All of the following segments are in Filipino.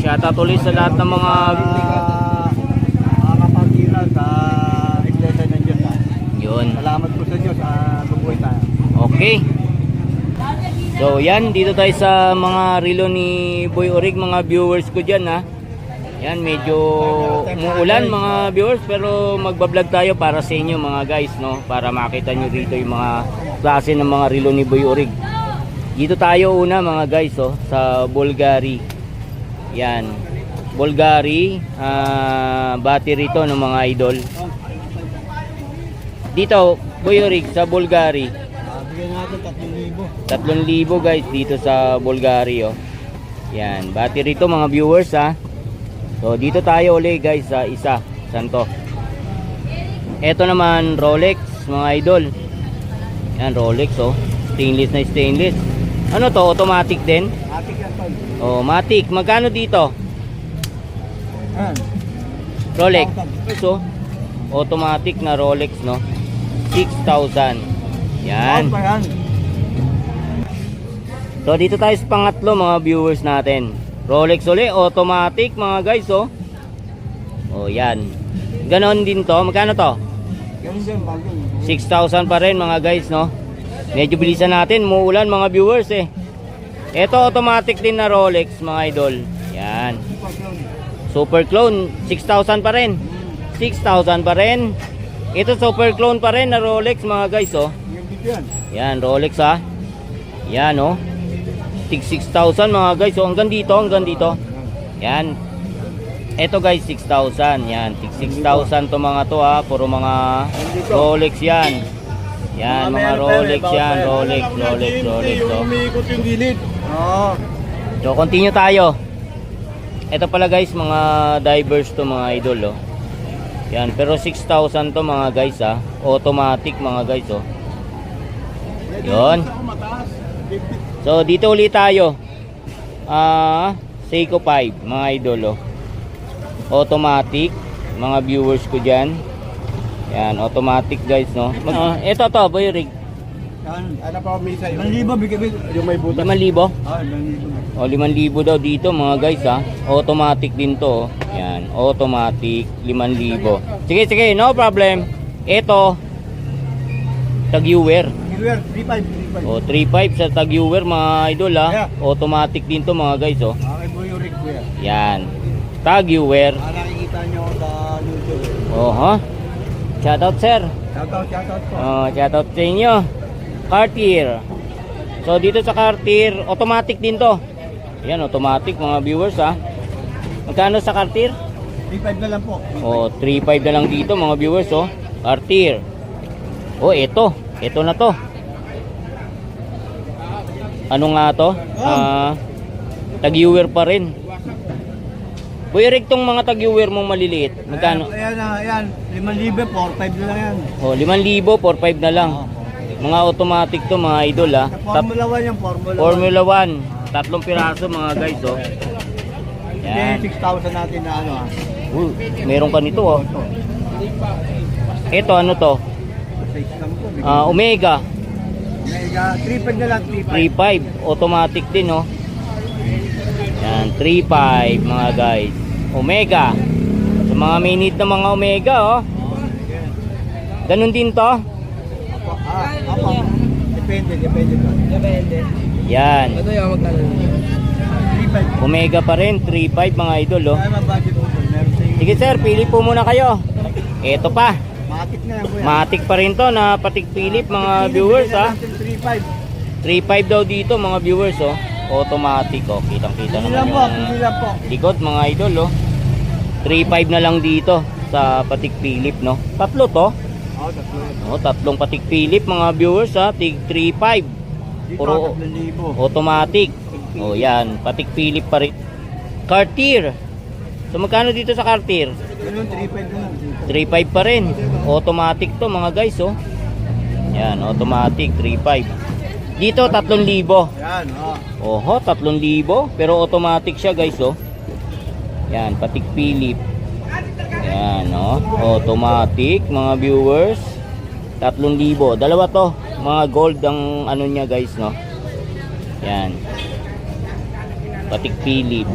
shoutout ulit sa lahat ng mga kapagkira sa iglesia ng Diyos. yun. Salamat po sa Diyos. Tubuhay tayo. Okay. So yan, dito tayo sa mga relo ni Boy Orig, mga viewers ko dyan ha. Yan, medyo umuulan mga viewers, pero magbablog tayo para sa inyo mga guys, no? Para makita nyo dito yung mga klase ng mga relo ni Boy Orig. Dito tayo una mga guys, oh, sa Bulgari. Yan, Bulgari, battery to ng mga idol. Dito, Boy Orig, sa Bulgari. Bigyan natin 3,000 guys dito sa Bulgari, oh. Yan, battery to mga viewers ha. So dito tayo ulit guys sa isa, santo. Ito naman Rolex mga idol. Yan, Rolex oh. Stainless na stainless. Ano to, automatic din? Matik yan tol. Oh, matic. Magkano dito? Yan. Rolex. So, automatic na Rolex no. 6,000. Yan. Pa yan. So dito tayo sa pangatlo mga viewers natin. Rolex ulit, automatic mga guys oh. Oh yan. Ganon din to. Magkano to? Ganun din, bago. 6,000 pa rin mga guys no. Medyo bilisan natin, muulan mga viewers eh. Ito automatic din na Rolex mga idol. Yan. Super clone, 6,000 pa rin. 6,000 pa rin. Ito super clone pa rin na Rolex mga guys oh. Yan, Rolex ha. Yan oh. Tig 6,000 mga guys. So hanggang dito, hanggang dito. Yan. Ito guys 6,000. Yan, tig 6,000 to mga to ha. Puro mga Rolex yan. Yan, mga Rolex yan. Rolex. So. Umiikot yung gilid. Oo. So continue tayo. Ito pala guys mga divers to mga idol oh. Yan, pero 6,000 to mga guys ha. Automatic mga guys oh. Yun. So dito ulit tayo. Seiko 5 mga idol oh. Automatic mga viewers ko diyan. Yan, automatic guys no. Ito to, Boy Rig. Yan, ano pa umisa yun? 1,000 bigay yung may butas. 5,000? Ah, 5,000. O 5,000 daw dito mga guys ha. Automatic din to. Yan, automatic 5,000. Sige, no problem. Ito tag-viewer. 3,500. O 3,500 sa tag-viewer mga idol ha. Yeah. Automatic din to mga guys oh. Okay, Boy Rick ko yan. Yan. Tag-viewer. Nakikita nyo sa YouTube. Oho. Shoutout sir. Shoutout po. Oh, shoutout sa inyo. Cartier. So dito sa Cartier, automatic din to. Yan, automatic mga viewers ha. Magkano sa Cartier? 3,500 na lang po. Oh, 3,500 na lang dito mga viewers oh. Cartier. Oh, ito. Ito na to. Ano nga to? Tag-viewer pa rin. Boy Rick, tong mga tag-viewer mong maliliit, magkano? Ayan, 5,000, 4,500 na lang yan. Oh, 5,000, 4,500 na lang. Mga automatic to mga idol ha. Formula 1 yung Formula 1. Tatlong piraso mga guys oh. Yan. 6,000 natin na ano ha. Meron ka nito oh. Ito ano to? 6 lang po. Omega. Omega, 3,500 na lang, 3,500. Automatic din oh. Yan, 3,500 mga guys. Omega. Sa mga minute na mga Omega oh. Ganun din to. Apo. Depende pa. Yan. Ito yung magkano. 3,500. Omega pa rin, 3,500 mga idol oh. Kaya budget po. Sige sir, pili po muna kayo. Ito pa. Matik na yan po yan. Matik pa rin to na Patek Philippe mga viewers ha. 3,500. 3,500 daw dito mga viewers oh. Automatic oh. Kitang-kita naman Pili lang po. likod mga idol oh. 3,500 na lang dito sa Patek Philippe no. Tatlo to. Oh, tatlong Patek Philippe mga viewers ha. Tig 3,500. Puro automatic. Oh yan, Patek Philippe pa rin. Cartier. So magkano dito sa Cartier? 3,500 pa rin. Automatic to mga guys oh. Yan, automatic 3,500. Dito 3,000. Yan, Oho, 3,000 pero automatic siya guys oh. Yan, Patek Philippe. Yan oh, automatic mga viewers. 3,000. Dalawa to, mga gold ang ano niya guys no. Yan. Patek Philippe.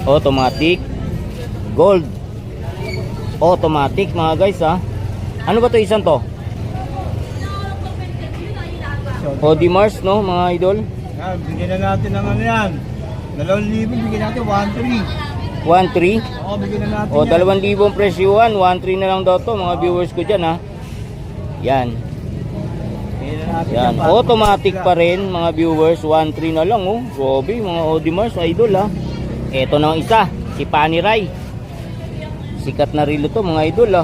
Automatic. Gold. Automatic mga guys ha. Ano ba to isang to? Audemars no mga idol. Yan, bigyan na natin ng ano yan. 2,000, bigyan natin 1,300. 1.3. Oo, bigyan na natin O, yan. 2,000 presyuhan. 1.3 na lang daw to mga viewers ko dyan ha. Yan. Bigyan na natin Yan. yan. Automatic pa rin mga viewers. 1.3 na lang oh. Grabe mga Audemars idol ha. Ito na ang isa. Si Panerai. Sikat na rilo to mga idol ha.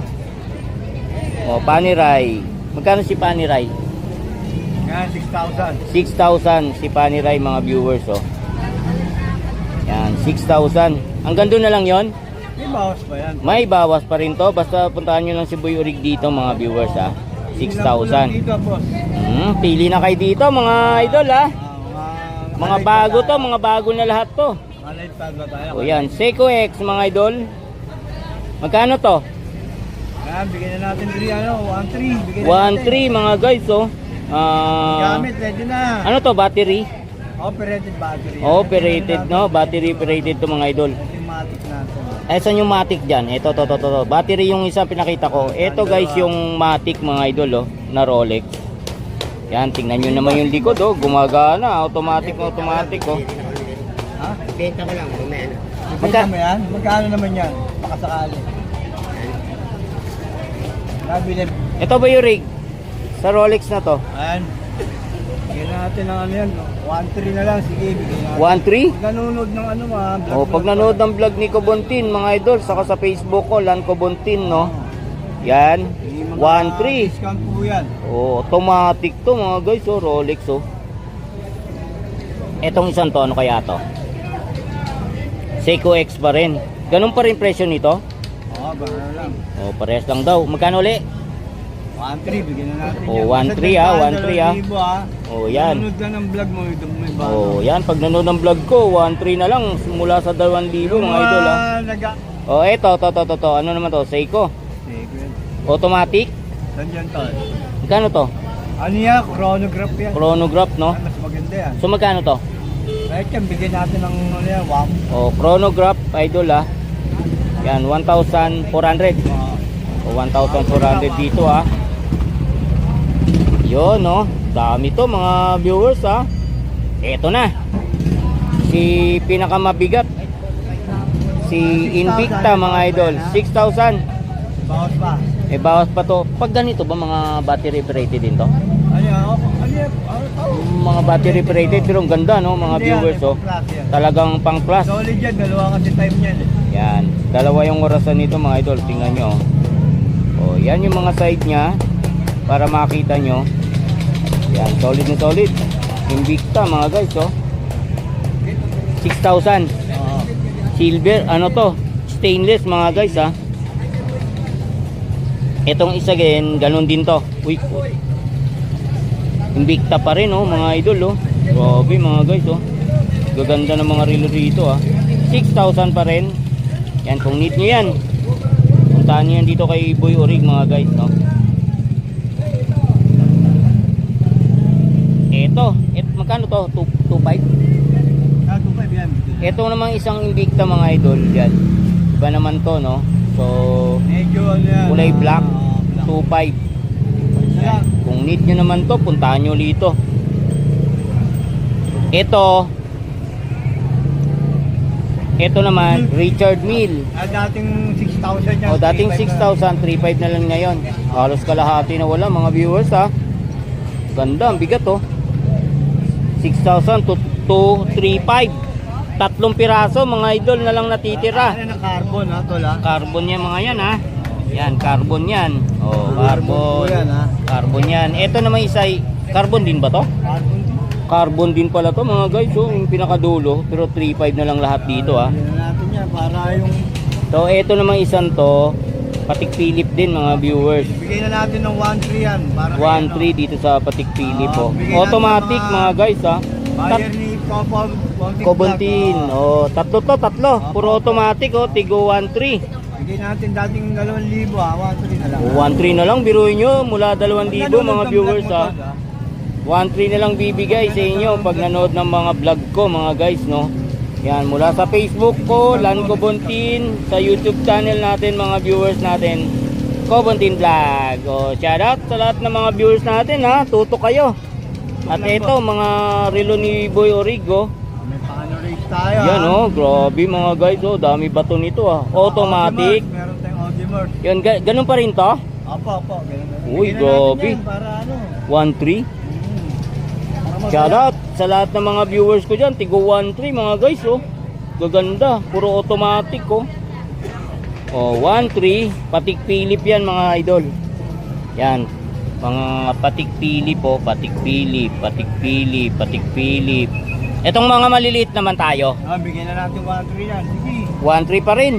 O, Panerai. Magkano si Panerai? Yan, 6,000. 6,000 si Panerai mga viewers oh. Yan, 6,000. Hanggang doon na lang yon. May bawas ba yan? May bawas pa rin to. Basta puntahan nyo lang si Boy Urig dito mga viewers ha. Hindi lang po lang 6,000. Dito, boss. Pili na kayo dito mga idol ha. Mga bago to, mga bago na lahat to. Mga light tag ba tayo? O yan, Seiko X mga idol. Magkano to? Yan, bigyan na natin 3, ano, 1,300. Bigyan na natin. 1.3 mga guys oh. Gamit, ready na. Ano to, battery? Operated battery. Operated no, battery operated to mga idol. Automatic natin. Eh, saan yung Matic dyan? Ito, to. Battery yung isa pinakita ko. Ito guys yung Matic mga idol oh, na Rolex. Yan, tingnan nyo naman yung likod oh. Gumagana, automatic oh. Ha? Benta ko lang, mamaya na. Magkano mo yan? Magkano naman yan? Pakasakali. Nabili. Ito ba yung rig? Sa Rolex na to? Ayan. Bigyan natin ng ano yan. 1,300 na lang. Sige, bigyan natin. 1.3? Pag nanonood ng ano Oh, pag nanood ng vlog ni Kobontin mga idol, saka sa Facebook ko, Lan Kobontin no. Yan, 1.3. Discount po yan. Oh, automatic to mga guys, oh, Rolex oh. Etong isang to, ano kaya to? Seiko X pa rin. Ganun pa rin presyo nito? Oo, gano'n lang. Oh, parehas lang daw. Magkano uli? 1,300, bigyan na natin Oh, yan. 1,300 ah, 1,300 ah. 2,000 ah. Oh, yan. Nanonood ka ng vlog mo, ito may bago. Oh, yan. Pag nanood ng vlog ko, 1.3 na lang mula sa 2,000 mga idol ah. Oh, eto, to. Ano naman to? Seiko. Sige, Automatic. saan dyan to? Magkano to? Ano yan? Chronograph yan. Chronograph, no? Ah, mas maganda yan. So, magkano to? Kahit yan, bigyan natin ng ano yan, wow. Oh, chronograph, idol ah. Yan, 1,400. O, 1,400 dito ah. Yun, no? Dami to mga viewers ah. Eto na. Si pinakamabigat. Si Invicta mga idol. 6,000. Bawas pa. Eh, bawas pa to. Pag ganito ba mga battery operated din to? Ano yan? Ano yan? Mga battery operated pero ang ganda no mga viewers oh. Talagang pang plus. Solid yan, dalawa kasi time yan eh. Yan, dalawa yung orasan nito mga idol, tingnan nyo. Oh, yan yung mga side niya para makita nyo. Yan, solid na solid. Invicta mga guys, oh. 6,000. Oo. Silver, ano to? Stainless mga guys, ha. Etong isa din, ganun din to. Uy. Invicta pa rin, oh, mga idol, oh. Grabe mga guys, oh. Gaganda ng mga relo dito, ah. 6,000 pa rin. Yan, kung need nyo yan, puntahan nyo yan dito kay Boy Urig mga guys, no? Ito, magkano to? 2.5? Ah, 2.5 yan. Ito namang isang Invicta mga idol, yan. Iba naman to, no? So, Medyo ano yan. kulay black, black. 2.5. Yan. Kung need nyo naman to, puntahan nyo dito. Ito naman, Richard Mille. Ah, dating 6,000 yan. O, dating 3,500 6,000, 3,500 na lang ngayon. Halos kalahati na wala mga viewers ha. Ganda, ang bigat oh. 6,000 to 3,500. Tatlong piraso mga idol na lang natitira. Ano na carbon ha, tol ha? Carbon yan mga yan ha. Yan, carbon yan. Oh, carbon. yan ha. Carbon yan. Ito naman isa ay, carbon din ba to? Carbon. Carbon din pala to mga guys. So, yung pinakadulo. Pero 3,500 na lang lahat dito ha. Bigyan na natin yan para yung... So, ito namang isang to. Patik Philip din mga viewers. Bigyan na natin ng 1,300 yan. Para 1.3 dito sa Patik Philip oh. bigyan natin Automatic ng mga guys ha. Buyer ni Kobontin. Oh, tatlo. Puro automatic oh, Tigo 1.3. Bigyan natin dating 2,000 ha. 1,300 na lang. 1.3 na lang biruin nyo mula 2,000 mga Nanonood ng viewers vlog mo, ha. tol, ha? 1.3 na lang bibigay sa inyo pag nanood ng mga vlog ko mga guys no. Yan, mula sa Facebook ko, Lan Cobontin, sa YouTube channel natin, mga viewers natin, Cobontin Vlog. O, shoutout sa lahat ng mga viewers natin, ha. Tutok kayo. At ito, mga relo ni Boy Origo. May paano race tayo. Yan, oh, grabe mga guys, oh. Dami bato nito, ha. Automatic. Meron tayong Audimart. Yan, ganun pa rin to? Opo. Ganun. Uy, Bigyan na natin grabe. yan para ano. 1.3. Para masaya. Shoutout sa lahat ng mga viewers ko dyan. Tigo 1.3 mga guys, oh. Gaganda. Puro automatic, oh. Oh, 1.3. Patik Philip yan mga idol. Yan. Mga Patik Philip, oh. Patik Philip. Etong mga maliliit naman tayo. Bigyan na natin 1-3 yan. Sige. 1.3 pa rin.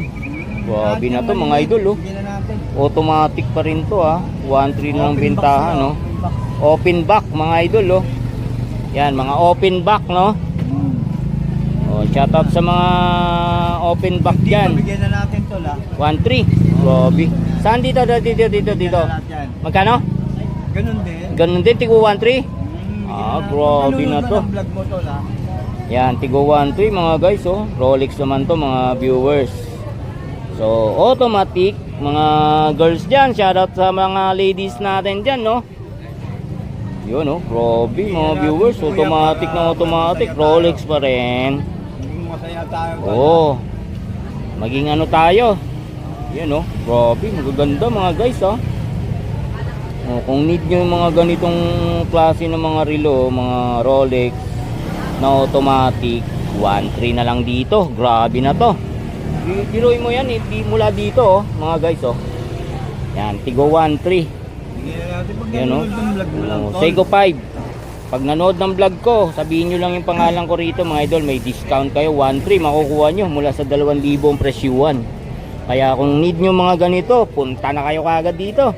Grabe na to mga idol, oh. Bigyan na natin. Automatic pa rin to, ah. 1.3 na lang Open bentahan, box no. na, open box. Open back mga idol, oh. Yan, mga open back, no. Oh, shoutout sa mga open back Dito, dyan. bigyan na natin to la. 1.3. Grabe. Saan dito? Dito. Bigyan na natin yan. Magkano? Ganun din. Ganun din, tigo 1.3. Bigyan Ah, na natin. grabe na Nanonood to. ba ng vlog mo to la? Yan, tigo 1.3 mga guys, oh. Rolex naman to mga viewers. So, automatic. Mga girls dyan, shoutout sa mga ladies natin dyan, no. Yun, oh. Grabe mga viewers. Automatic na automatic. Rolex pa rin. Maging masaya tayo. Oo. Maging ano tayo. Yan, oh. Grabe, magaganda mga guys, ah. Oh, kung need nyo yung mga ganitong klase ng mga relo, mga Rolex na automatic, 1.3 na lang dito. Grabe na to. Biruin mo yan, mula dito, oh, mga guys, oh. Yan, tigo 1.3. Bigyan na natin pag Yan, oh. nanonood ng vlog mo lang. tol. Seiko 5. Pag nanood ng vlog ko, sabihin nyo lang yung pangalan ko rito mga idol, may discount kayo. 1.3 makukuha nyo mula sa 2,000 ang presyuan. Kaya kung need nyo mga ganito, punta na kayo kagad dito.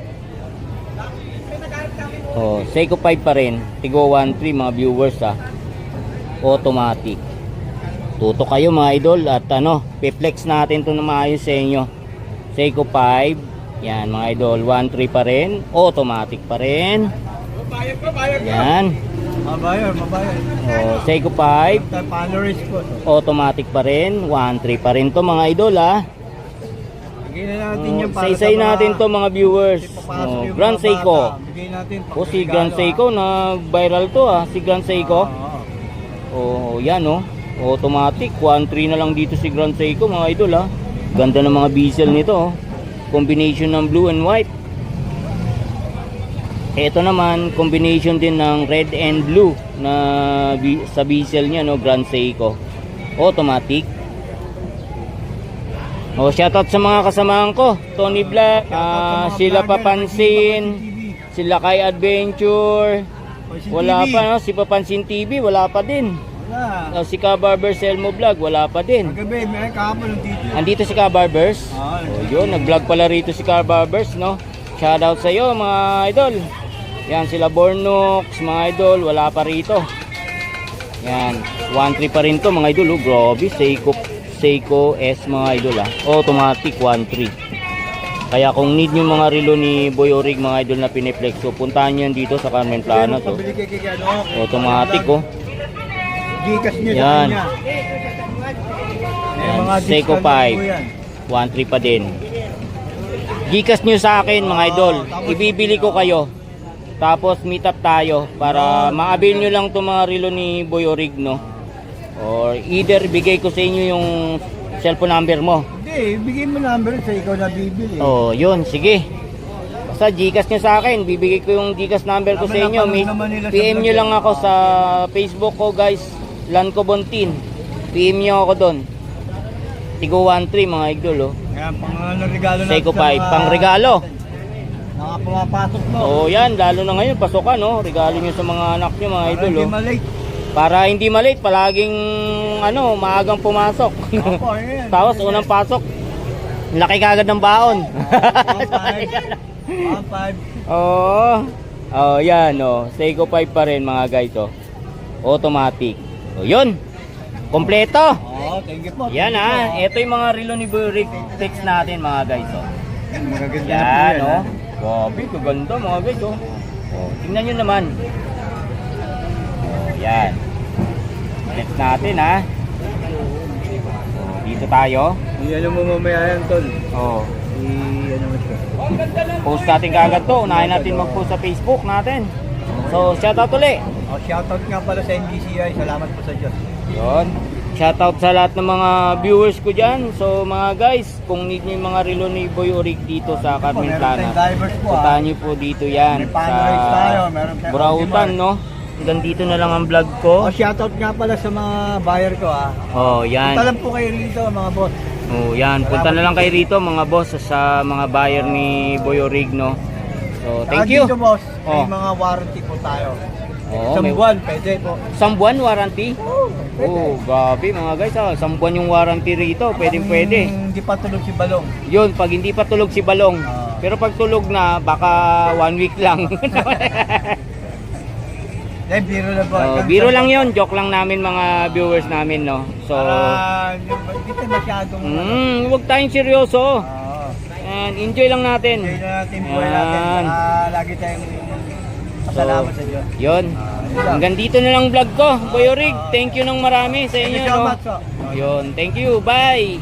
Oh, Seiko 5 pa rin. Tigo 1.3 mga viewers, ha. Automatic. Tuto kayo mga idol at ano, piplex natin to na maayos sa inyo. Seiko 5. Yan mga idol, 1.3 pa rin. Automatic pa rin. Yan. Mabayar. Oh, Seiko 5. Paano race ko? Automatic pa rin. 1.3 pa rin to mga idol, ha. Bigyan na natin yan para Say natin to mga viewers. Papasok Oh, yung Grand mga Seiko. bata. Bigyan natin O si Grand Seiko, nag-viral to, ha. Si Grand Seiko. Oh, yan, oh. Automatic 1.3 na lang dito si Grand Seiko mga idol, ha. Ganda ng mga bezel nito, oh. Combination ng blue and white. Ito naman combination din ng red and blue na sa bezel niya, no, Grand Seiko. Automatic. Oh, shoutout sa mga kasamahan ko, Tony Black, sila Papansin, sila Kay Adventure. Wala pa, no, si Papansin TV, wala pa din. Wala. Si Ka Barber Selmo Vlog, wala pa din. Kagabi, may kahapon dito. Andito si Ka Barbers. Ah, Oh, yun, nag-vlog pala rito si Ka Barbers, no? Shoutout sa iyo mga idol. Yan sila Bornox, mga idol, wala pa rito. Yan, 1.3 pa rin to mga idol, oh. Grabe, Seiko S mga idol, ah. Automatic 1.3. Kaya kung need nyo mga relo ni Boy Orig mga idol na piniplex, so puntahan nyo yan dito sa Carmen Plana, so. Pabili kay Automatic, oh. Gcash nyo Yan. sa kanya. Yan, Mga Seiko discount 5. po yan. 1.3 pa din. Gcash nyo sa akin mga idol. Ibibili ko kayo. Tapos meet up tayo para ma-avail nyo lang itong mga relo ni Boy Orig, no? Or either bigay ko sa inyo yung cellphone number mo. Hindi, bigay mo number sa ikaw na bibili. Oh, yun, sige. Basta Gcash nyo sa akin, bibigay ko yung Gcash number ko sa inyo. PM nyo lang ako sa Facebook ko, guys. Lan Cobontin. PM nyo ako doon. Tigo 1.3 mga idol, oh. Kaya pang regalo natin Seiko sa 5, mga- pang regalo. Nakapumapasok mo. Oh, yan, lalo na ngayon, pasukan, no? Regalo nyo sa mga anak nyo, mga idol, Hindi oh. malate. Para hindi malate, palaging, ano, maagang pumasok. Opo, ayan. Tapos, unang pasok, laki kagad ng baon. 1.5. Oo. Oh, yan, oh. Seiko 5 pa rin, mga guys, oh. Automatic. Oh, yun. Kompleto. Thank you po. Yan, ha. Ito yung mga relo ni Burik Tex natin, mga guys, oh. Magaganda Yan, na po oh. Grabe, kaganda, mga guys, oh. Oh, tingnan nyo naman. Oh, yan. Tex natin, ha. Dito tayo. Ano mo mamaya yan, tol? Oh. Ano mo siya? Post natin kagad to. Unahin natin mag-post sa Facebook natin. So, shoutout ulit. Shoutout nga pala sa NDCI. Salamat po sa Diyos. Yun. Shoutout sa lahat ng mga viewers ko dyan. So, mga guys, kung need nyo yung mga relo ni Boy Orig dito sa Carmen Meron Plana, tayong divers po, puntahan nyo po dito yan May fundraise tayo, meron tayong Burautan, Olimar. no? Hanggang dito na lang ang vlog ko. Shoutout nga pala sa mga buyer ko, Oh, yan. Punta lang po kayo rito, mga boss. Oh, yan. Punta na lang kayo rito, mga boss, sa mga buyer ni Boy Orig, no? So, thank you. Dito, boss, Oh. may mga warranty po tayo. Oh, Isang may buwan, pwede po. isang buwan warranty? Pwede. Oh, gabi mga guys, isang buwan yung warranty rito. Pwedeng pwede. Hindi pa tulog si Balong. Yun, pag hindi pa tulog si Balong. Ah. Pero pag tulog na, baka 1 week lang. Biro lang po. Biro lang yun, joke lang namin mga viewers namin, no? So, Hindi tayo masyadong... huwag tayong seryoso. Oo. And enjoy lang natin. Enjoy na natin buhay natin. Yan. Lagi tayong pasalamat sa Diyos. Yun. Yun lang. Hanggang dito na lang vlog ko. Boy Orig, thank you ng marami sa Thank inyo, you so no? much, po. Yun, thank you. Bye!